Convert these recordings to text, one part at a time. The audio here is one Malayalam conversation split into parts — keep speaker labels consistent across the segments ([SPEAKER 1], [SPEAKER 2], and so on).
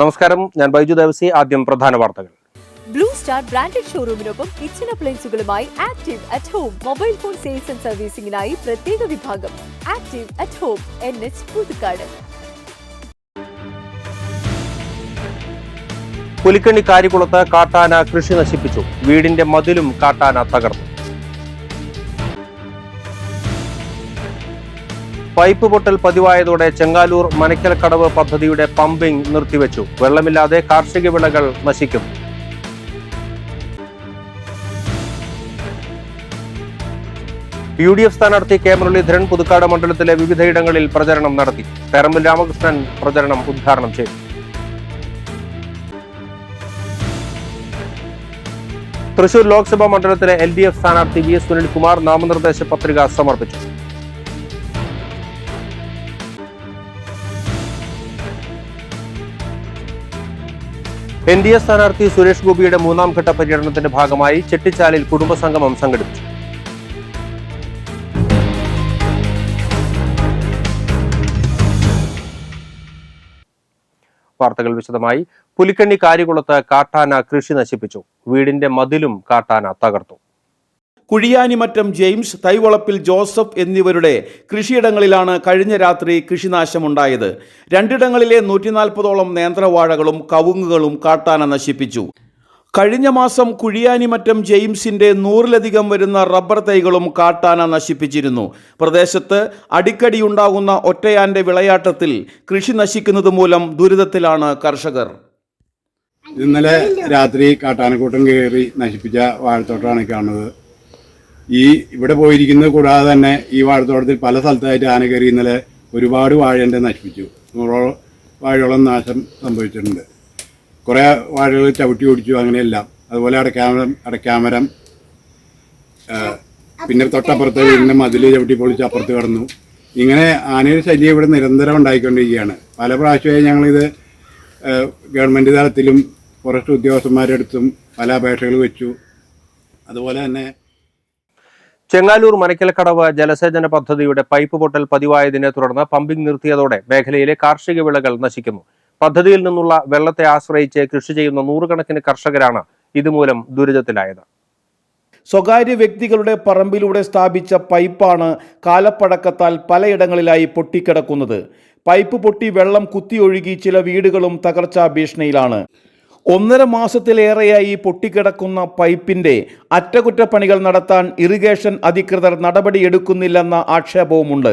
[SPEAKER 1] നമസ്കാരം, ഞാൻ ബൈജു ദേവസി. ആദ്യം പ്രധാന വാർത്തകൾ.
[SPEAKER 2] ബ്ലൂ സ്റ്റാർ ബ്രാൻഡഡ് ഷോറൂമിനൊപ്പം കിച്ചൺ അപ്ലയൻസുകളുമായി Active at Home mobile phone sales and സർവീസിംഗിനായി പ്രത്യേക വിഭാഗം. Active at Home, NH Puthukkad.
[SPEAKER 1] Pulikkanni കാരികുളത്ത് കാട്ടാന കൃഷി നശിപ്പിച്ചു. വീടിന്റെ മതിലും കാട്ടാന തകർത്തു. പൈപ്പ് പൊട്ടൽ പതിവായതോടെ ചെങ്ങാലൂർ മനക്കൽക്കടവ് പദ്ധതിയുടെ പമ്പിംഗ് നിർത്തിവെച്ചു. വെള്ളമില്ലാതെ കാർഷിക വിളകൾ നശിക്കും. UDF സ്ഥാനാർത്ഥി കെ മുരളീധരൻ പുതുക്കാട് മണ്ഡലത്തിലെ വിവിധയിടങ്ങളിൽ പ്രചരണം നടത്തി. തെരമ്പിൽ രാമകൃഷ്ണൻ പ്രചരണം ഉദ്ഘാടനം ചെയ്തു. തൃശൂർ ലോക്സഭാ മണ്ഡലത്തിലെ LDF സ്ഥാനാർത്ഥി VS സുനിൽകുമാർ നാമനിർദ്ദേശ പത്രിക സമർപ്പിച്ചു. NDA സ്ഥാനാർത്ഥി സുരേഷ് ഗോപിയുടെ മൂന്നാം ഘട്ട പര്യടനത്തിന്റെ ഭാഗമായി ചെട്ടിച്ചാലിൽ കുടുംബസംഗമം സംഘടിപ്പിച്ചു. വാർത്തകൾ വിശദമായി. പുലിക്കണ്ണി കാരികുളത്ത് കാട്ടാന കൃഷി നശിപ്പിച്ചു. വീടിന്റെ മതിലും കാട്ടാന തകർത്തു.
[SPEAKER 3] കുഴിയാനിമറ്റം ജെയിംസ്, തൈവളപ്പിൽ ജോസഫ് എന്നിവരുടെ കൃഷിയിടങ്ങളിലാണ് കഴിഞ്ഞ രാത്രി കൃഷിനാശമുണ്ടായത്. രണ്ടിടങ്ങളിലെ 140ഓളം നേന്ത്രവാഴകളും കവുങ്ങുകളും കാട്ടാന നശിപ്പിച്ചു. കഴിഞ്ഞ മാസം കുഴിയാനിമറ്റം ജെയിംസിന്റെ 100ലധികം വരുന്ന റബ്ബർ തൈകളും കാട്ടാന നശിപ്പിച്ചിരുന്നു. പ്രദേശത്ത് അടിക്കടിയുണ്ടാകുന്ന ഒറ്റയാന്റെ വിളയാട്ടത്തിൽ കൃഷി നശിക്കുന്നത് മൂലം ദുരിതത്തിലാണ് കർഷകർ.
[SPEAKER 4] ഇന്നലെ രാത്രി കാട്ടാനക്കൂട്ടം കയറി നശിപ്പിച്ച വാഴത്തോട്ടമാണ് കാണുന്നത്. ഇവിടെ പോയിരിക്കുന്നത് കൂടാതെ തന്നെ ഈ വാഴത്തോട്ടത്തിൽ പല സ്ഥലത്തായിട്ട് ആന കയറി ഇന്നലെ ഒരുപാട് വാഴേൻ്റെ നശിപ്പിച്ചു. 100 വാഴയോളം നാശം സംഭവിച്ചിട്ടുണ്ട്. കുറേ വാഴകൾ ചവിട്ടി ഓടിച്ചു, അങ്ങനെയെല്ലാം. അതുപോലെ അടയ്ക്കാമരം പിന്നെ തൊട്ടപ്പുറത്ത് വീടിൻ്റെ മതിൽ ചവിട്ടി പൊളിച്ച് അപ്പുറത്ത് കടന്നു. ഇങ്ങനെ ആനയുടെ ശല്യം ഇവിടെ നിരന്തരം ഉണ്ടായിക്കൊണ്ടിരിക്കുകയാണ്. പല പ്രാവശ്യമായി ഞങ്ങളിത് ഗവൺമെൻറ് തലത്തിലും ഫോറസ്റ്റ് ഉദ്യോഗസ്ഥന്മാരുടെ അടുത്തും പല അപേക്ഷകൾ വെച്ചു. അതുപോലെ തന്നെ
[SPEAKER 1] ചെങ്ങാലൂർ മനക്കൽക്കടവ് ജലസേചന പദ്ധതിയുടെ പൈപ്പ് പൊട്ടൽ പതിവായതിനെ തുടർന്ന് പമ്പിംഗ് നിർത്തിയതോടെ മേഖലയിലെ കാർഷിക വിളകൾ നശിക്കുന്നു. പദ്ധതിയിൽ നിന്നുള്ള വെള്ളത്തെ ആശ്രയിച്ച് കൃഷി ചെയ്യുന്ന 100 കണക്കിന് കർഷകരാണ് ഇതുമൂലം ദുരിതത്തിലായത്.
[SPEAKER 3] സ്വകാര്യ വ്യക്തികളുടെ പറമ്പിലൂടെ സ്ഥാപിച്ച പൈപ്പാണ് കാലപ്പഴക്കത്താൽ പലയിടങ്ങളിലായി പൊട്ടിക്കിടക്കുന്നത്. പൈപ്പ് പൊട്ടി വെള്ളം കുത്തിയൊഴുകി ചില വീടുകളും തകർച്ചാ ഭീഷണിയിലാണ്. 1.5 മാസത്തിലേറെയായി പൊട്ടിക്കിടക്കുന്ന പൈപ്പിന്റെ അറ്റകുറ്റപ്പണികൾ നടത്താൻ ഇറിഗേഷൻ അധികൃതർ നടപടിയെടുക്കുന്നില്ലെന്ന ആക്ഷേപവുമുണ്ട്.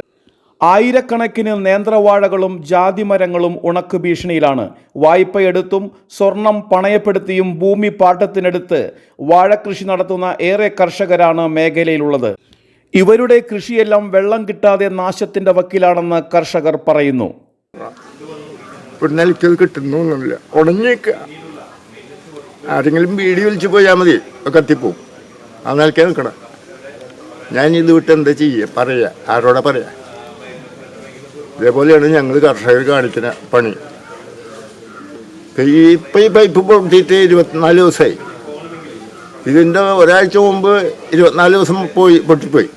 [SPEAKER 3] ആയിരക്കണക്കിന് നേന്ത്രവാഴകളും ജാതിമരങ്ങളും ഉണക്ക് ഭീഷണിയിലാണ്. വായ്പയെടുത്തും സ്വർണം പണയപ്പെടുത്തിയും ഭൂമി പാട്ടത്തിനെടുത്ത് വാഴകൃഷി നടത്തുന്ന ഏറെ കർഷകരാണ് മേഖലയിലുള്ളത്. ഇവരുടെ കൃഷിയെല്ലാം വെള്ളം കിട്ടാതെ നാശത്തിന്റെ വക്കിലാണെന്ന് കർഷകർ പറയുന്നു.
[SPEAKER 5] ആരെങ്കിലും വീഡിയോ വിളിച്ച് പോയാൽ മതി, കത്തിപ്പോവും. ആ നിലയ്ക്ക് നിൽക്കണം. ഞാൻ ഇത് വിട്ട് എന്താ ചെയ്യുക? പറയുക ആരോടെ പറയാ? ഇതേപോലെയാണ് ഞങ്ങൾ കർഷകർ കാണിക്കുന്ന പണി. ഇപ്പം ഈ പൈപ്പ് പൊട്ടിയിട്ട് 24 ദിവസമായി. ഇതിൻ്റെ ഒരാഴ്ച മുമ്പ് 24 ദിവസം പൊട്ടിപ്പോയി.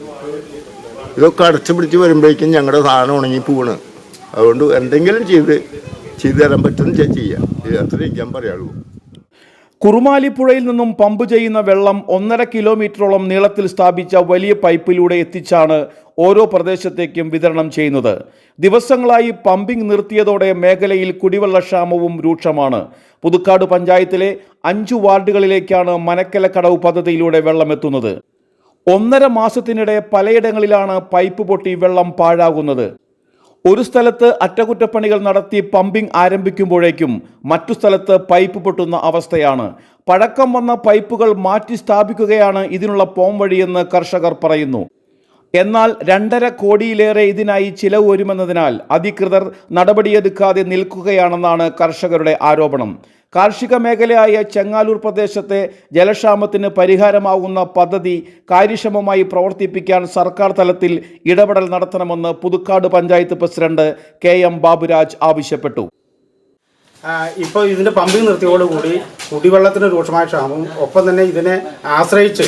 [SPEAKER 5] ഇതൊക്കെ അടച്ചു പിടിച്ച് വരുമ്പോഴേക്കും ഞങ്ങളുടെ സാധനം ഉണങ്ങി പോവാണ്. അതുകൊണ്ട് എന്തെങ്കിലും ചെയ്തു തരാൻ പറ്റുന്ന ചെയ്യാം. ഇത് അത്രയും ഞാൻ പറയുള്ളൂ.
[SPEAKER 3] കുറുമാലിപ്പുഴയിൽ നിന്നും പമ്പ് ചെയ്യുന്ന വെള്ളം 1.5 കിലോമീറ്ററോളം നീളത്തിൽ സ്ഥാപിച്ച വലിയ പൈപ്പിലൂടെ എത്തിച്ചാണ് ഓരോ പ്രദേശത്തേക്കും വിതരണം ചെയ്യുന്നത്. ദിവസങ്ങളായി പമ്പിംഗ് നിർത്തിയതോടെ മേഖലയിൽ കുടിവെള്ളക്ഷാമവും രൂക്ഷമാണ്. പുതുക്കാട് പഞ്ചായത്തിലെ 5 വാർഡുകളിലേക്കാണ് മനക്കലക്കടവ് പദ്ധതിയിലൂടെ വെള്ളമെത്തുന്നത്. 1.5 മാസത്തിനിടെ പലയിടങ്ങളിലാണ് പൈപ്പ് പൊട്ടി വെള്ളം പാഴാകുന്നത്. ഒരു സ്ഥലത്ത് അറ്റകുറ്റപ്പണികൾ നടത്തി പമ്പിംഗ് ആരംഭിക്കുമ്പോഴേക്കും മറ്റു സ്ഥലത്ത് പൈപ്പ് പൊട്ടുന്ന അവസ്ഥയാണ്. പഴക്കം വന്ന പൈപ്പുകൾ മാറ്റി സ്ഥാപിക്കുകയാണ് ഇതിനുള്ള പോംവഴിയെന്ന് കർഷകർ പറയുന്നു. എന്നാൽ 2.5 കോടിയിലേറെ ഇതിനായി ചിലവ് വരുമെന്നതിനാൽ അധികൃതർ നടപടിയെടുക്കാതെ നിൽക്കുകയാണെന്നാണ് കർഷകരുടെ ആരോപണം. കാർഷിക മേഖലയായ ചെങ്ങാലൂർ പ്രദേശത്തെ ജലക്ഷാമത്തിന് പരിഹാരമാകുന്ന പദ്ധതി കാര്യക്ഷമമായി പ്രവർത്തിപ്പിക്കാൻ സർക്കാർ തലത്തിൽ ഇടപെടൽ നടത്തണമെന്ന് പുതുക്കാട് പഞ്ചായത്ത് പ്രസിഡന്റ് KM ബാബുരാജ് ആവശ്യപ്പെട്ടു.
[SPEAKER 6] ഇപ്പോൾ ഇതിൻ്റെ പമ്പിംഗ് നിർത്തിയോടുകൂടി കുടിവെള്ളത്തിന് രൂക്ഷമായ ക്ഷാമവും ഒപ്പം തന്നെ ഇതിനെ ആശ്രയിച്ച്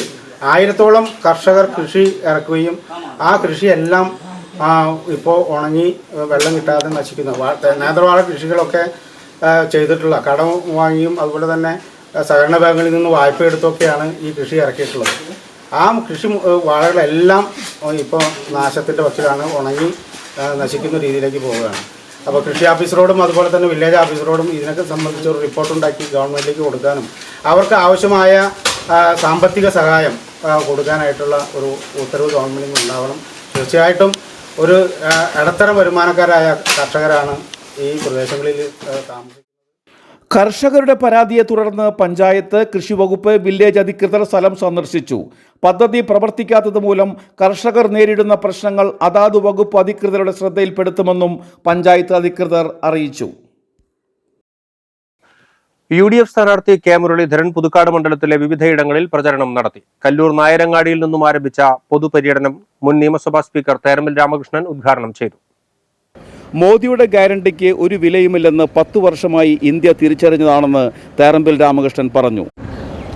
[SPEAKER 6] 1000ഓളം കർഷകർ കൃഷി ഇറക്കുകയും ആ കൃഷിയെല്ലാം ഇപ്പോൾ ഉണങ്ങി വെള്ളം കിട്ടാതെ നശിക്കുന്നു. നേന്ത്രവാഴ കൃഷികളൊക്കെ ചെയ്തിട്ടുള്ള കടം വാങ്ങിയും അതുപോലെ തന്നെ സഹകരണ ബാങ്കുകളിൽ നിന്ന് വായ്പ എടുത്തൊക്കെയാണ് ഈ കൃഷി ഇറക്കിയിട്ടുള്ളത്. ആ കൃഷി വാഴകളെല്ലാം ഇപ്പോൾ നാശത്തിൻ്റെ പക്ഷിലാണ്, ഉണങ്ങി നശിക്കുന്ന രീതിയിലേക്ക് പോവുകയാണ്. അപ്പോൾ കൃഷി ഓഫീസറോടും അതുപോലെ തന്നെ വില്ലേജ് ഓഫീസറോടും ഇതിനൊക്കെ സംബന്ധിച്ച് ഒരു റിപ്പോർട്ടുണ്ടാക്കി ഗവൺമെൻറ്റിലേക്ക് കൊടുക്കാനും അവർക്ക് ആവശ്യമായ സാമ്പത്തിക സഹായം കൊടുക്കാനായിട്ടുള്ള ഒരു ഉത്തരവ് ഗവൺമെൻറ്റിൽ നിന്ന് ഉണ്ടാവണം. തീർച്ചയായിട്ടും ഒരു ഇടത്തരം വരുമാനക്കാരായ കർഷകരാണ് ഈ പ്രദേശങ്ങളിൽ താമസിക്കുന്നത്.
[SPEAKER 3] കർഷകരുടെ പരാതിയെ തുടർന്ന് പഞ്ചായത്ത്, കൃഷിവകുപ്പ്, വില്ലേജ് അധികൃതർ സ്ഥലം സന്ദർശിച്ചു. പദ്ധതി പ്രവർത്തിക്കാത്തത് മൂലം കർഷകർ നേരിടുന്ന പ്രശ്നങ്ങൾ അതാത് വകുപ്പ് അധികൃതരുടെ ശ്രദ്ധയിൽപ്പെടുത്തുമെന്നും പഞ്ചായത്ത് അധികൃതർ അറിയിച്ചു.
[SPEAKER 1] UDF സ്ഥാനാർത്ഥി കെ മുരളീധരൻ പുതുക്കാട് മണ്ഡലത്തിലെ വിവിധയിടങ്ങളിൽ പ്രചരണം നടത്തി. കല്ലൂർ നായരങ്ങാടിയിൽ നിന്നും ആരംഭിച്ച പൊതുപര്യടനം മുൻ നിയമസഭാ സ്പീക്കർ തേരമ്പിൽ രാമകൃഷ്ണൻ ഉദ്ഘാടനം ചെയ്തു.
[SPEAKER 3] മോദിയുടെ ഗ്യാരണ്ടിക്ക് ഒരു വിലയുമില്ലെന്ന് 10 വർഷമായി ഇന്ത്യ തിരിച്ചറിഞ്ഞതാണെന്ന് തേരമ്പിൽ രാമകൃഷ്ണൻ പറഞ്ഞു.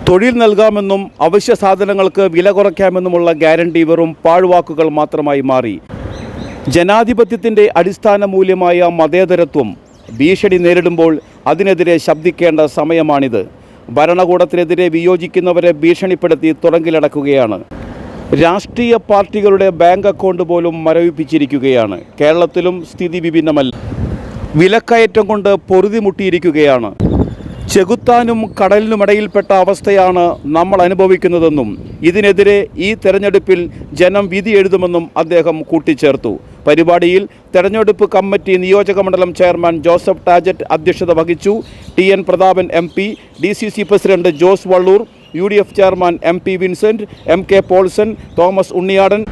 [SPEAKER 3] തൊഴിൽ നൽകാമെന്നും അവശ്യ സാധനങ്ങൾക്ക് വില കുറയ്ക്കാമെന്നുമുള്ള ഗ്യാരണ്ടി വെറും പാഴ്വാക്കുകൾ മാത്രമായി മാറി. ജനാധിപത്യത്തിൻ്റെ അടിസ്ഥാന മൂല്യമായ മതേതരത്വം ഭീഷണി നേരിടുമ്പോൾ അതിനെതിരെ ശബ്ദിക്കേണ്ട സമയമാണിത്. ഭരണകൂടത്തിനെതിരെ വിയോജിക്കുന്നവരെ ഭീഷണിപ്പെടുത്തി തുറങ്കിലടക്കുകയാണ്. രാഷ്ട്രീയ പാർട്ടികളുടെ ബാങ്ക് അക്കൗണ്ട് പോലും മരവിപ്പിച്ചിരിക്കുകയാണ്. കേരളത്തിലും സ്ഥിതി വിഭിന്നമല്ല. വിലക്കയറ്റം കൊണ്ട് പൊറുതിമുട്ടിയിരിക്കുകയാണ്. ചെകുത്താനും കടലിനുമിടയിൽപ്പെട്ട അവസ്ഥയാണ് നമ്മൾ അനുഭവിക്കുന്നതെന്നും ഇതിനെതിരെ ഈ തെരഞ്ഞെടുപ്പിൽ ജനം വിധി എഴുതുമെന്നും അദ്ദേഹം കൂട്ടിച്ചേർത്തു. പരിപാടിയിൽ തെരഞ്ഞെടുപ്പ് കമ്മിറ്റി നിയോജകമണ്ഡലം ചെയർമാൻ ജോസഫ് ടാജറ്റ് അധ്യക്ഷത വഹിച്ചു. TN Prathapan MP, DCC president Jose Valloor, UDF chairman MP Vincent, MK Polson, Thomas Unniyadan,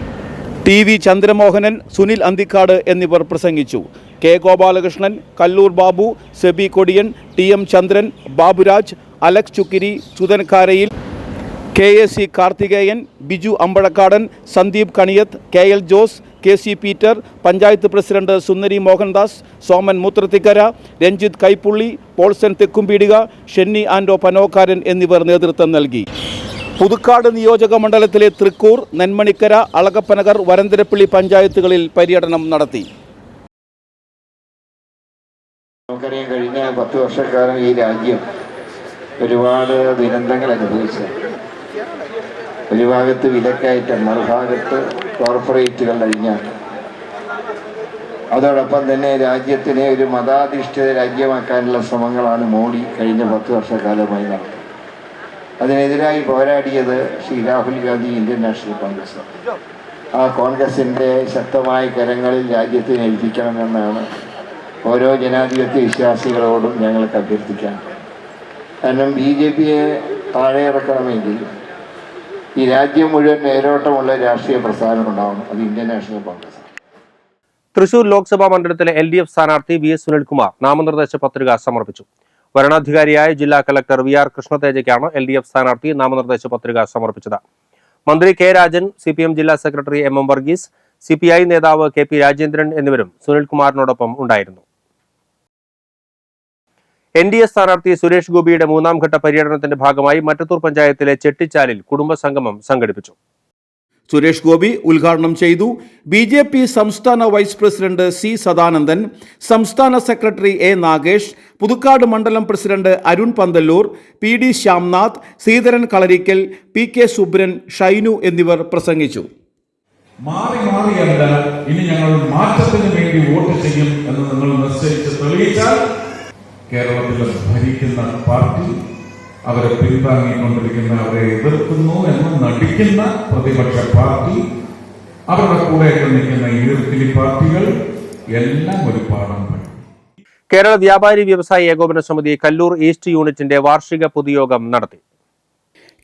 [SPEAKER 3] TV Chandramohanan, Sunil Anthikad എന്നിവർ പ്രസംഗിച്ചു. K Gopalakrishnan, Kallur Babu, Sebi Kodiyan, TM Chandran, Baburaj, Alex Chukkiri, Sudhan Karayil, KAC Karthikeyan, Biju Ambazhakkadan, Sandeep Kaniyath, KL Jose, KC Peter, panchayat president Sundari Mohandas, Soman Moothrathikkara, Ranjith Kaippully, Polson Thekkumpeedika, Shenny Ando Panokkaran എന്നിവർ നേതൃത്വം നൽകി. പുതുക്കാട് നിയോജക മണ്ഡലത്തിലെ തൃക്കൂർ, നെന്മണിക്കര, അളകപ്പനഗർ, വരന്തരപ്പള്ളി പഞ്ചായത്തുകളിൽ പര്യടനം നടത്തി.
[SPEAKER 7] നമുക്കറിയാം, കഴിഞ്ഞ 10 വർഷക്കാലം ഈ രാജ്യം ഒരുപാട് ദുരന്തങ്ങൾ അനുഭവിച്ചു. ഒരു ഭാഗത്ത് വിലക്കയറ്റം, മറുഭാഗത്ത് കോർപ്പറേറ്റുകൾ അഴിഞ്ഞാട്ടം. അതോടൊപ്പം തന്നെ രാജ്യത്തിനെ ഒരു മതാധിഷ്ഠിത രാജ്യമാക്കാനുള്ള ശ്രമങ്ങളാണ് മോഡി കഴിഞ്ഞ 10 വർഷക്കാലമായി നടത്തുന്നത്. അതിനെതിരായി പോരാടിയത് ശ്രീ രാഹുൽ ഗാന്ധി, ഇന്ത്യൻ നാഷണൽ കോൺഗ്രസ്. ആ കോൺഗ്രസിൻ്റെ ശക്തമായ കരങ്ങളിൽ രാജ്യത്തിനെ ഏൽപ്പിക്കണമെന്നാണ് ഓരോ ജനാധിപത്യ വിശ്വാസികളോടും ഞങ്ങൾക്ക് അഭ്യർത്ഥിക്കാം. കാരണം BJPയെ താഴെ ഇറക്കണമെങ്കിൽ ഈ രാജ്യം മുഴുവൻ നേരോട്ടമുള്ള രാഷ്ട്രീയ പ്രസ്ഥാനം ഉണ്ടാവണം. അത് ഇന്ത്യൻ നാഷണൽ കോൺഗ്രസ്.
[SPEAKER 1] തൃശൂർ ലോക്സഭാ മണ്ഡലത്തിലെ LDF സ്ഥാനാർത്ഥി VS സുനിൽകുമാർ നാമനിർദ്ദേശ പത്രിക സമർപ്പിച്ചു. വരണാധികാരിയായ ജില്ലാ കളക്ടർ VR കൃഷ്ണതേജയ്ക്കാണ് LDF സ്ഥാനാർത്ഥി നാമനിർദ്ദേശ പത്രിക സമർപ്പിച്ചത്. മന്ത്രി K രാജൻ, CPM ജില്ലാ സെക്രട്ടറി MM വർഗീസ്, CPI നേതാവ് KP രാജേന്ദ്രൻ എന്നിവരും സുനിൽകുമാറിനോടൊപ്പം ഉണ്ടായിരുന്നു. NDA സ്ഥാനാർത്ഥി സുരേഷ് ഗോപിയുടെ 3ാം ഘട്ട പര്യടനത്തിന്റെ ഭാഗമായി മറ്റത്തൂർ പഞ്ചായത്തിലെ ചെട്ടിച്ചാലിൽ കുടുംബസംഗമം സംഘടിപ്പിച്ചു.
[SPEAKER 3] സുരേഷ് ഗോപി ഉദ്ഘാടനം ചെയ്തു. BJP സംസ്ഥാന വൈസ് പ്രസിഡന്റ് C സദാനന്ദൻ, സംസ്ഥാന സെക്രട്ടറി A നാഗേഷ്, പുതുക്കാട് മണ്ഡലം പ്രസിഡന്റ് അരുൺ പന്തല്ലൂർ, PD ശ്യാംനാഥ്, ശ്രീധരൻ കളരിക്കൽ, PK സുബ്രൻ, ഷൈനു എന്നിവർ പ്രസംഗിച്ചു.
[SPEAKER 8] മാറിയല്ല, ഇനി ഞങ്ങൾ മാറ്റത്തിന് വേണ്ടി വോട്ട് ചെയ്യും എന്ന് നിങ്ങൾ നിശ്ചയിച്ച് തെളിയിച്ചാൽ കേരളത്തിൽ ഭരിക്കുന്ന പാർട്ടി അവരെ പിന്താങ്ങിക്കൊണ്ടിരിക്കുന്ന, അവരെ എതിർക്കുന്നു എന്ന് നടിക്കുന്ന പ്രതിപക്ഷ പാർട്ടി, അവരുടെ കൂടെയൊക്കെ നിൽക്കുന്ന ഈർക്കിലി പാർട്ടികൾ എല്ലാം ഒരു പാഠം പഠിക്കും.
[SPEAKER 1] കേരള വ്യാപാരി വ്യവസായി ഏകോപന സമിതി കല്ലൂർ ഈസ്റ്റ് യൂണിറ്റിന്റെ വാർഷിക പൊതുയോഗം നടത്തി.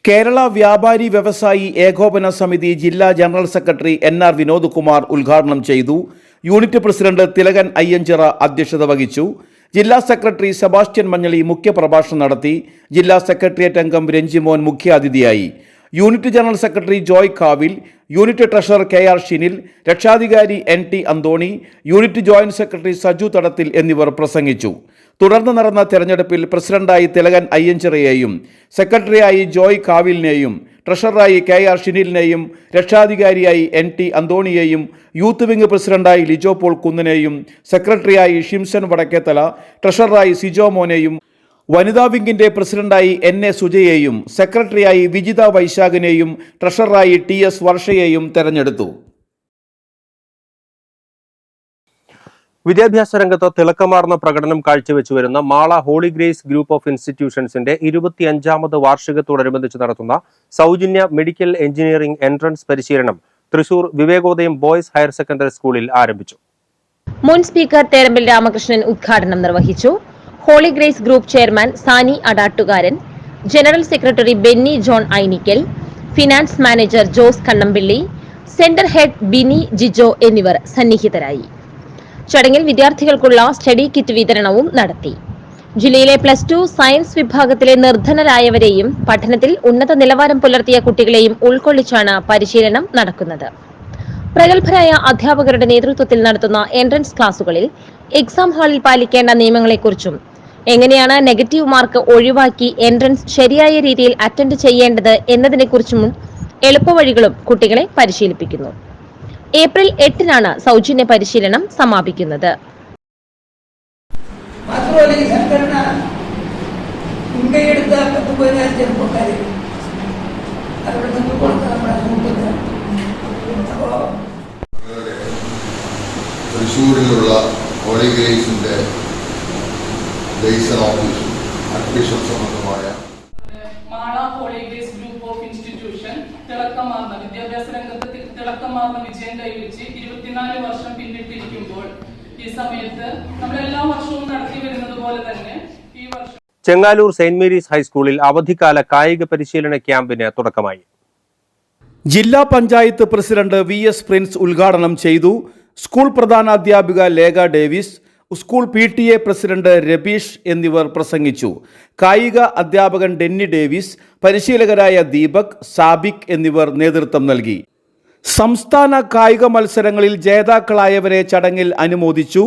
[SPEAKER 3] കേരള വ്യാപാരി വ്യവസായി ഏകോപന സമിതി ജില്ലാ general secretary NR Vinod Kumar ഉദ്ഘാടനം ചെയ്തു. യൂണിറ്റ് പ്രസിഡന്റ് തിലകൻ അയ്യഞ്ചിറ അധ്യക്ഷത വഹിച്ചു. ജില്ലാ സെക്രട്ടറി സെബാസ്റ്റ്യൻ മഞ്ഞളി മുഖ്യപ്രഭാഷണം നടത്തി. ജില്ലാ സെക്രട്ടേറിയറ്റ് അംഗം രഞ്ജിമോൻ മുഖ്യാതിഥിയായി. യൂണിറ്റ് ജനറൽ സെക്രട്ടറി ജോയ് കാവിൽ, യൂണിറ്റ് ട്രഷറർ KR ഷിനിൽ, രക്ഷാധികാരി NT Anthony, unit joint secretary Saju Thadathil എന്നിവർ പ്രസംഗിച്ചു. തുടർന്ന് നടന്ന തെരഞ്ഞെടുപ്പിൽ പ്രസിഡന്റായി തിലകൻ അയ്യഞ്ചിറയെയും സെക്രട്ടറിയായി ജോയ് കാവിലിനെയും ട്രഷററായി KR ഷിനിലിനെയും രക്ഷാധികാരിയായി NT അന്തോണിയെയും യൂത്ത് വിംഗ് പ്രസിഡന്റായി ലിജോ പോൾ കുന്നിനെയും സെക്രട്ടറിയായി ഷിംസൺ വടക്കേത്തല, ട്രഷററായി സിജോ മോനെയും വനിതാ വിംഗിന്റെ പ്രസിഡന്റായി NA സുജയെയും സെക്രട്ടറിയായി വിജിത വൈശാഖിനെയും ട്രഷററായി TS വർഷയെയും തെരഞ്ഞെടുത്തു.
[SPEAKER 1] വിദ്യാഭ്യാസ രംഗത്ത് തിളക്കമാർന്ന പ്രകടനം കാഴ്ചവെച്ചു വരുന്ന Mala holy grace group of ഇൻസ്റ്റിറ്റ്യൂഷൻസിന്റെ 25ാമത് വാർഷികത്തോടനുബന്ധിച്ച് നടത്തുന്ന സൗജന്യ മെഡിക്കൽ എഞ്ചിനീയറിംഗ് എൻട്രൻസ് പരിശീലനം Thrissur Vivekodayam boys higher secondary സ്കൂളിൽ ആരംഭിച്ചു.
[SPEAKER 9] മുൻ സ്പീക്കർ തേരമ്പിൽ രാമകൃഷ്ണൻ ഉദ്ഘാടനം നിർവഹിച്ചു. Holy grace group chairman Sani Adattukaran, general secretary Benny John Ainikkal, finance manager Jose Kannampilly, centre head Bini Jijo എന്നിവർ സന്നിഹിതരായി. ചടങ്ങിൽ വിദ്യാർത്ഥികൾക്കുള്ള സ്റ്റഡി കിറ്റ് വിതരണവും നടത്തി. ജില്ലയിലെ +2 സയൻസ് വിഭാഗത്തിലെ നിർധനരായവരെയും പഠനത്തിൽ ഉന്നത നിലവാരം പുലർത്തിയ കുട്ടികളെയും ഉൾക്കൊള്ളിച്ചാണ് പരിശീലനം നടക്കുന്നത്. പ്രഗത്ഭരായ അധ്യാപകരുടെ നേതൃത്വത്തിൽ നടത്തുന്ന എൻട്രൻസ് ക്ലാസുകളിൽ എക്സാം ഹാളിൽ പാലിക്കേണ്ട നിയമങ്ങളെക്കുറിച്ചും എങ്ങനെയാണ് നെഗറ്റീവ് മാർക്ക് ഒഴിവാക്കി എൻട്രൻസ് ശരിയായ രീതിയിൽ അറ്റൻഡ് ചെയ്യേണ്ടത് എന്നതിനെക്കുറിച്ചും എളുപ്പവഴികളും കുട്ടികളെ പരിശീലിപ്പിക്കുന്നു. ഏപ്രിൽ 8-നാണ് സൗജന്യ പരിശീലനം സമാപിക്കുന്നത്.
[SPEAKER 10] തൃശ്ശൂരിലുള്ള ഹോളി ഗ്രേസിന്റെ ലൈസൺ ഓഫീസും അഡ്മിഷൻ സംബന്ധമായ
[SPEAKER 11] Mala holy grace group of institution തിളക്കമാർന്ന വിദ്യാഭ്യാസ രംഗത്ത് തിളക്കമാർന്ന വിജയം കൈവരിച്ച് 24 വർഷം പിന്നിട്ടിരിക്കുമ്പോൾ ഈ സമയത്ത് നമ്മൾ എല്ലാ വർഷവും നടത്തി വരുന്നത് പോലെ തന്നെ ഈ വർഷം
[SPEAKER 1] ചെങ്ങാലൂർ സെന്റ് മേരീസ് ഹൈസ്കൂളിൽ അവധിക്കാല കായിക പരിശീലന ക്യാമ്പിന് തുടക്കമായി.
[SPEAKER 3] ജില്ലാ പഞ്ചായത്ത് പ്രസിഡന്റ് VS പ്രിൻസ് ഉദ്ഘാടനം ചെയ്തു. സ്കൂൾ പ്രധാനാധ്യാപിക Lekha Davis, school PTA president Rabeesh എന്നിവർ പ്രസംഗിച്ചു. കായിക അധ്യാപകൻ ഡെന്നി ഡേവിസ്, പരിശീലകരായ ദീപക്, സാബിക് എന്നിവർ നേതൃത്വം നൽകി. സംസ്ഥാന കായിക മത്സരങ്ങളിൽ ജേതാക്കളായവരെ ചടങ്ങിൽ അനുമോദിച്ചു.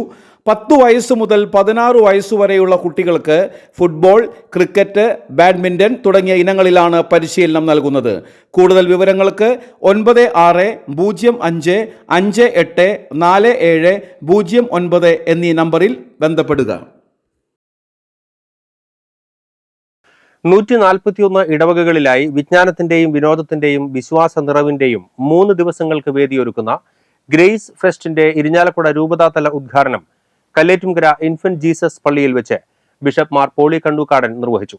[SPEAKER 3] 10 വയസ്സ് മുതൽ 16 വയസ്സുവരെയുള്ള കുട്ടികൾക്ക് ഫുട്ബോൾ, ക്രിക്കറ്റ്, ബാഡ്മിന്റൺ തുടങ്ങിയ ഇനങ്ങളിലാണ് പരിശീലനം നൽകുന്നത്. കൂടുതൽ വിവരങ്ങൾക്ക് 9655854709 എന്നീ നമ്പറിൽ ബന്ധപ്പെടുക.
[SPEAKER 1] 141 ഇടവകകളിലായി വിജ്ഞാനത്തിന്റെയും വിനോദത്തിന്റെയും വിശ്വാസ നിറവിന്റെയും 3 ദിവസങ്ങൾക്ക് വേദിയൊരുക്കുന്ന ഗ്രേസ് ഫെസ്റ്റിന്റെ ഇരിഞ്ഞാലക്കുട രൂപതാതല ഉദ്ഘാടനം കല്ലേറ്റുംകര ഇൻഫന്റ് ജീസസ് പള്ളിയിൽ വെച്ച് ബിഷപ്പ് മാർ പോളി കണ്ണൂക്കാടൻ നിർവഹിച്ചു.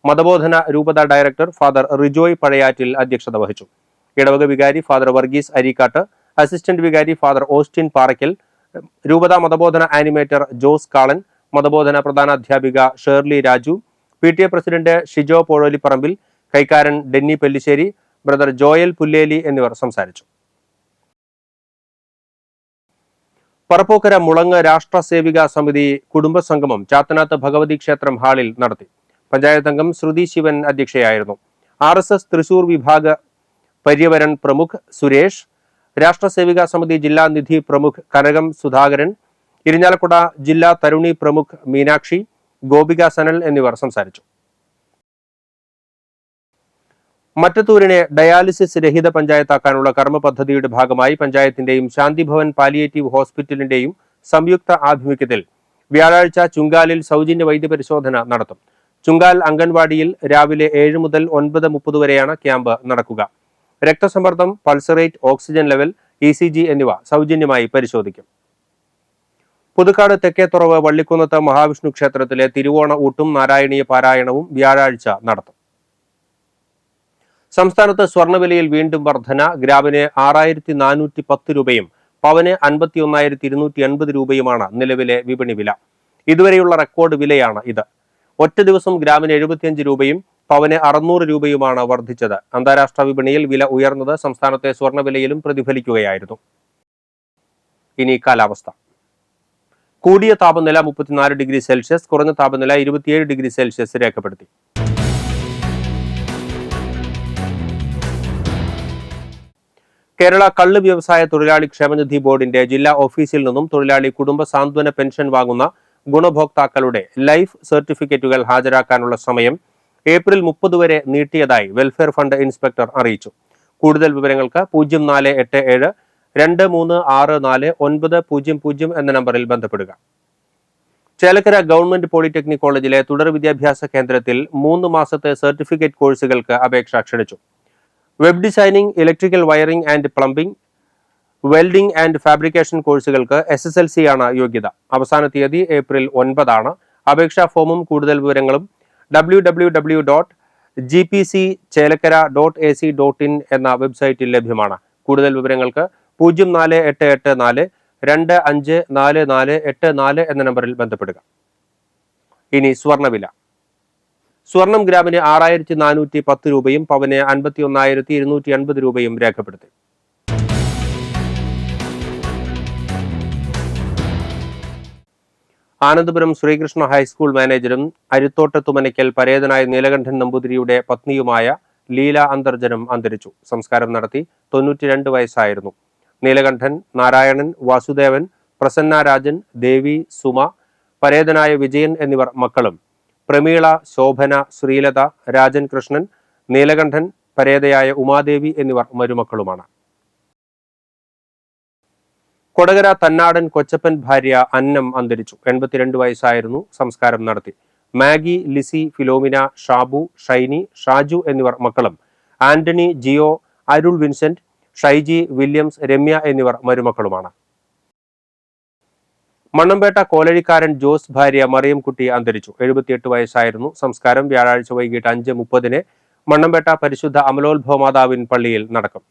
[SPEAKER 1] മതബോധന രൂപത ഡയറക്ടർ ഫാദർ റിജോയ് പഴയാറ്റിൽ അധ്യക്ഷത വഹിച്ചു. ഇടവക വികാരി ഫാദർ വർഗീസ് അരീക്കാട്ട്, അസിസ്റ്റന്റ് വികാരി ഫാദർ ഓസ്റ്റിൻ പാറയ്ക്കൽ, രൂപത മതബോധന ആനിമേറ്റർ ജോസ് കാളൻ, മതബോധന പ്രധാനാധ്യാപിക ഷേർലി രാജു, PTA പ്രസിഡന്റ് ഷിജോ പോഴോലിപ്പറമ്പിൽ, കൈക്കാരൻ Denny Pellissery, brother Joel Pulleli എന്നിവർ സംസാരിച്ചു. പറപ്പൂക്കര മുളങ്ങ് രാഷ്ട്ര സേവിക സമിതി കുടുംബസംഗമം ചാത്തനാത്ത് ഭഗവതി ക്ഷേത്രം ഹാളിൽ നടത്തി. പഞ്ചായത്ത് അംഗം ശ്രുതി ശിവൻ അധ്യക്ഷയായിരുന്നു. RSS തൃശൂർ വിഭാഗ പര്യവരൻ പ്രമുഖ് സുരേഷ്, രാഷ്ട്ര സേവിക സമിതി ജില്ലാ നിധി പ്രമുഖ് കനകം സുധാകരൻ, ഇരിഞ്ഞാലക്കുട ജില്ലാ തരുണി പ്രമുഖ് മീനാക്ഷി, ഗോപിക സനൽ എന്നിവർ സംസാരിച്ചു. മറ്റത്തൂരിനെ ഡയാലിസിസ് രഹിത പഞ്ചായത്താക്കാനുള്ള കർമ്മ പദ്ധതിയുടെ ഭാഗമായി പഞ്ചായത്തിന്റെയും ശാന്തിഭവൻ പാലിയേറ്റീവ് ഹോസ്പിറ്റലിന്റെയും സംയുക്ത ആഭിമുഖ്യത്തിൽ വ്യാഴാഴ്ച ചുങ്കാലിൽ സൗജന്യ വൈദ്യപരിശോധന നടത്തും. ചുങ്കാൽ അംഗൻവാടിയിൽ രാവിലെ 7 മുതൽ 9:30 വരെയാണ് ക്യാമ്പ് നടക്കുക. രക്തസമ്മർദ്ദം, pulse rate, oxygen level, ECG എന്നിവ സൗജന്യമായി പരിശോധിക്കും. പുതുക്കാട് തെക്കേത്തുറവ് വള്ളിക്കുന്നത്ത് മഹാവിഷ്ണു ക്ഷേത്രത്തിലെ തിരുവോണ ഊട്ടും നാരായണീയ പാരായണവും വ്യാഴാഴ്ച നടത്തും. സംസ്ഥാനത്ത് സ്വർണ്ണവിലയിൽ വീണ്ടും വർധന. ഗ്രാമിന് 6410 രൂപയും പവന് 51,280 രൂപയുമാണ് നിലവിലെ വിപണി വില. ഇതുവരെയുള്ള റെക്കോർഡ് വിലയാണ് ഇത്. ഒറ്റ ദിവസം ഗ്രാമിന് 75 രൂപയും പവന് 600 രൂപയുമാണ് വർദ്ധിച്ചത്. അന്താരാഷ്ട്ര വിപണിയിൽ വില ഉയർന്നത് സംസ്ഥാനത്തെ സ്വർണ്ണവിലയിലും പ്രതിഫലിക്കുകയായിരുന്നു. ഇനി കാലാവസ്ഥ. കൂടിയ താപനില 34 ഡിഗ്രി സെൽഷ്യസ്, കുറഞ്ഞ താപനില 27 ഡിഗ്രി സെൽഷ്യസ് രേഖപ്പെടുത്തി. കേരള കള്ള് വ്യവസായ തൊഴിലാളി ക്ഷേമനിധി ബോർഡിന്റെ ജില്ലാ ഓഫീസിൽ നിന്നും തൊഴിലാളി കുടുംബ സാന്ത്വന പെൻഷൻ വാങ്ങുന്ന ഗുണഭോക്താക്കളുടെ ലൈഫ് സർട്ടിഫിക്കറ്റുകൾ ഹാജരാക്കാനുള്ള സമയം ഏപ്രിൽ 30 വരെ നീട്ടിയതായി വെൽഫെയർ ഫണ്ട് ഇൻസ്പെക്ടർ അറിയിച്ചു. കൂടുതൽ വിവരങ്ങൾക്ക് 0487 2364 900 എന്ന നമ്പറിൽ ബന്ധപ്പെടുക. ചേലക്കര ഗവൺമെന്റ് പോളിടെക്നിക് കോളേജിലെ തുടർ വിദ്യാഭ്യാസ കേന്ദ്രത്തിൽ 3 മാസത്തെ സർട്ടിഫിക്കറ്റ് കോഴ്സുകൾക്ക് അപേക്ഷ ക്ഷണിച്ചു. Web designing, electrical wiring and plumbing, welding and fabrication കോഴ്സുകൾക്ക് SSLC ആണ് യോഗ്യത. അവസാന തീയതി ഏപ്രിൽ 9 ആണ്. അപേക്ഷാ ഫോമും കൂടുതൽ വിവരങ്ങളും www.gpcchelakara.ac.in എന്ന വെബ്സൈറ്റിൽ ലഭ്യമാണ്. കൂടുതൽ വിവരങ്ങൾക്ക് 0488 254484 എന്ന നമ്പറിൽ ബന്ധപ്പെടുക. ഇനി സ്വർണ്ണവില. സ്വർണം ഗ്രാമിന് 6410 രൂപയും പവന് 51,280 രൂപയും രേഖപ്പെടുത്തി. ആനന്ദപുരം ശ്രീകൃഷ്ണ ഹൈസ്കൂൾ മാനേജരും അരിത്തോട്ടത്തുമനയ്ക്കൽ പരേതനായ നീലകണ്ഠൻ നമ്പൂതിരിയുടെ പത്നിയുമായ ലീല അന്തർജനം അന്തരിച്ചു. സംസ്കാരം നടത്തി. 92 വയസ്സായിരുന്നു. നീലകണ്ഠൻ, നാരായണൻ, വാസുദേവൻ, പ്രസന്ന രാജൻ, ദേവി, സുമ, പരേതനായ വിജയൻ എന്നിവർ മക്കളും. പ്രമീള, ശോഭന, ശ്രീലത, രാജൻ കൃഷ്ണൻ, നീലകണ്ഠൻ, പരേതയായ ഉമാദേവി എന്നിവർ മരുമക്കളുമാണ്. കൊടകര തന്നാടൻ കൊച്ചപ്പൻ ഭാര്യ അന്നം അന്തരിച്ചു. 82 വയസ്സായിരുന്നു. സംസ്കാരം നടത്തി. മാഗി, ലിസി, ഫിലോമിന, ഷാബു, ഷൈനി, ഷാജു എന്നിവർ മക്കളും. ആന്റണി, ജിയോ, അരുൾ വിൻസെന്റ്, ഷൈജി, വില്യംസ്, രമ്യ എന്നിവർ മരുമക്കളുമാണ്. മണ്ണമ്പേട്ട കോലഴിക്കാരൻ ജോസ് ഭാര്യ മറിയംകുട്ടി അന്തരിച്ചു. 78 വയസ്സായിരുന്നു. സംസ്കാരം വ്യാഴാഴ്ച വൈകിട്ട് 5:30 മണ്ണമ്പേട്ട പരിശുദ്ധ അമലോത്ഭവ മാതാവിൻ പള്ളിയിൽ നടക്കും.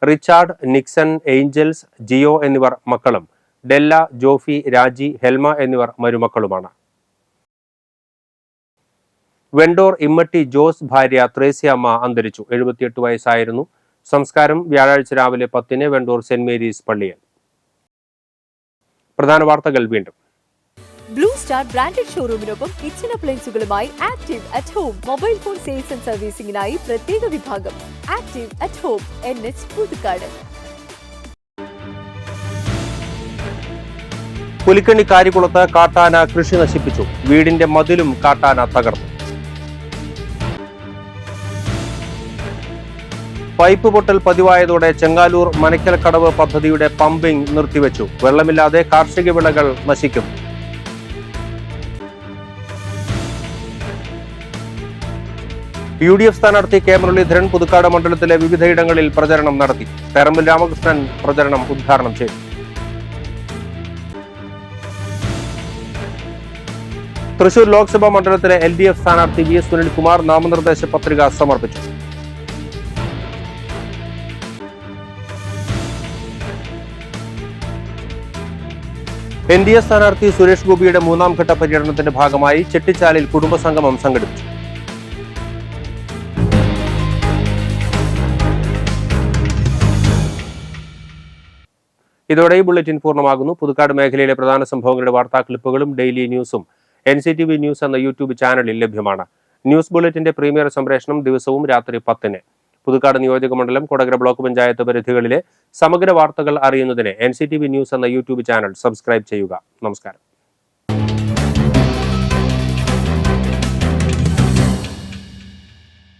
[SPEAKER 1] റിച്ചാർഡ്, നിക്സൺ, ഏഞ്ചൽസ്, ജിയോ എന്നിവർ മക്കളും. ഡെല്ല, ജോഫി, രാജി, ഹെൽമ എന്നിവർ മരുമക്കളുമാണ്. വെണ്ടോർ ഇമ്മട്ടി ജോസ് ഭാര്യ ത്രേസ്യമ്മ അന്തരിച്ചു. 78 വയസ്സായിരുന്നു. സംസ്കാരം വ്യാഴാഴ്ച രാവിലെ 10 വെണ്ടൂർ സെന്റ് മേരീസ് പള്ളിയിൽ. പ്രധാന വാർത്തകൾ വീണ്ടും.
[SPEAKER 2] ബ്ലൂ സ്റ്റാർ ബ്രാൻഡഡ് ഷോറൂമിനൊപ്പം കിച്ചൺ അപ്ലയൻസുകളുമായി Active at Home mobile phone sales and സർവീസിംഗിനായി പ്രത്യേക വിഭാഗം. Active at Home, NH Puthukkad.
[SPEAKER 1] Pulikkanni കാരികുളത്ത് കാട്ടാന കൃഷി നശിപ്പിച്ചു. വീടിന്റെ മതിലും കാട്ടാന തകർന്നു. പൈപ്പ് പൊട്ടൽ പതിവായതോടെ ചെങ്ങാലൂർ മനക്കൽക്കടവ് പദ്ധതിയുടെ പമ്പിംഗ് നിർത്തിവെച്ചു. വെള്ളമില്ലാതെ കാർഷിക വിളകൾ നശിക്കും. UDF സ്ഥാനാർത്ഥി കെ മുരളീധരൻ പുതുക്കാട് മണ്ഡലത്തിലെ വിവിധയിടങ്ങളിൽ പ്രചരണം നടത്തി. തേറമ്പിൽ രാമകൃഷ്ണൻ പ്രചരണം ഉദ്ഘാടനം ചെയ്തു. തൃശൂർ ലോക്സഭാ മണ്ഡലത്തിലെ LDF സ്ഥാനാർത്ഥി VS സുനിൽകുമാർ നാമനിർദ്ദേശ പത്രിക സമർപ്പിച്ചു. NDA സ്ഥാനാർത്ഥി സുരേഷ് ഗോപിയുടെ 3ാം ഘട്ട പര്യടനത്തിന്റെ ഭാഗമായി ചെട്ടിച്ചാലിൽ കുടുംബസംഗമം സംഘടിപ്പിച്ചു. ഇതോടെ ഈ ബുള്ളറ്റിൻ പൂർണ്ണമാകുന്നു. പുതുക്കാട് മേഖലയിലെ പ്രധാന സംഭവങ്ങളുടെ വാർത്താ ക്ലിപ്പുകളും ഡെയിലി ന്യൂസും NCTV ന്യൂസ് എന്ന യൂട്യൂബ് ചാനലിൽ ലഭ്യമാണ്. ന്യൂസ് ബുള്ളറ്റിന്റെ പ്രീമിയർ സംപ്രേഷണം ദിവസവും രാത്രി 10-ന്. പുതുക്കാട് നിയോജക മണ്ഡലം, കൊടകര ബ്ലോക്ക് പഞ്ചായത്ത് പരിധികളിലെ സമഗ്ര വാർത്തകൾ അറിയുന്നതിന് NCTV ന്യൂസ് എന്ന യൂട്യൂബ് ചാനൽ സബ്സ്ക്രൈബ് ചെയ്യുക. നമസ്കാരം.